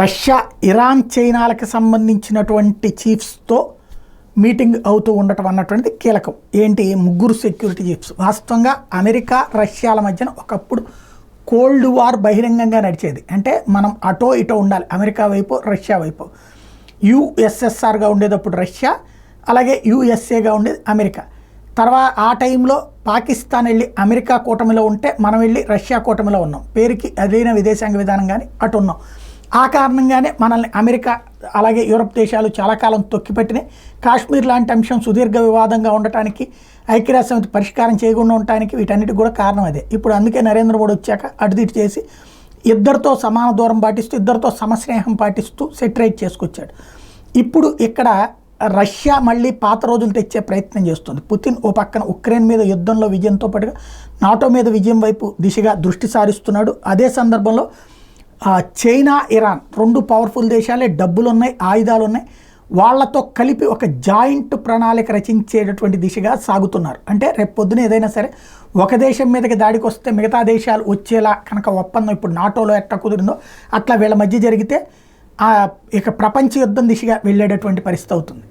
Russia Iran చైనాలకు సంబంధించినటువంటి చీఫ్స్తో meeting అవుతూ ఉండటం అన్నటువంటిది కీలకం. ఏంటి, ముగ్గురు సెక్యూరిటీ చీఫ్స్. వాస్తవంగా అమెరికా రష్యాల మధ్యన ఒకప్పుడు కోల్డ్ వార్ బహిరంగంగా నడిచేది. అంటే మనం అటో ఇటో ఉండాలి, అమెరికా వైపు రష్యా వైపు. యుఎస్ఎస్ఆర్గా ఉండేటప్పుడు రష్యా, అలాగే యుఎస్ఏగా ఉండేది అమెరికా. తర్వాత ఆ టైంలో పాకిస్తాన్ వెళ్ళి అమెరికా కూటమిలో ఉంటే మనం వెళ్ళి రష్యా కూటమిలో ఉన్నాం. పేరుకి అదైన విదేశాంగ విధానం కానీ అటు ఉన్నాం. ఆ కారణంగానే మనల్ని అమెరికా అలాగే యూరప్ దేశాలు చాలా కాలం తొక్కిపెట్టినాయి. కాశ్మీర్ లాంటి అంశం సుదీర్ఘ వివాదంగా ఉండటానికి, ఐక్యరాజ్య సమితి పరిష్కారం చేయకుండా ఉండటానికి వీటన్నిటికి కూడా కారణం అదే. ఇప్పుడు అందుకే నరేంద్ర మోడీ వచ్చాక అటుదిటు చేసి ఇద్దరితో సమాన దూరం పాటిస్తూ, ఇద్దరితో సమస్నేహం పాటిస్తూ సెటరైట్ చేసుకొచ్చాడు. ఇప్పుడు ఇక్కడ రష్యా మళ్ళీ పాత రోజులు తెచ్చే ప్రయత్నం చేస్తుంది. పుతిన్ ఓ పక్కన ఉక్రెయిన్ మీద యుద్ధంలో విజయంతో పాటుగా నాటో మీద విజయం వైపు దిశగా దృష్టి సారిస్తున్నాడు. అదే సందర్భంలో చైనా, ఇరాన్ రెండు పవర్ఫుల్ దేశాలే, డబ్బులు ఉన్నాయి, ఆయుధాలు ఉన్నాయి. వాళ్లతో కలిపి ఒక జాయింట్ ప్రణాళిక రచించేటటువంటి దిశగా సాగుతున్నారు. అంటే రేపు పొద్దున ఏదైనా సరే ఒక దేశం మీదకి దాడికి వస్తే మిగతా దేశాలు వచ్చేలా కనుక ఒప్పందం ఇప్పుడు నాటోలో ఎట్లా కుదిరిందో అట్లా వీళ్ళ మధ్య జరిగితే ఇక ప్రపంచ యుద్ధం దిశగా వెళ్ళేటటువంటి పరిస్థితి అవుతుంది.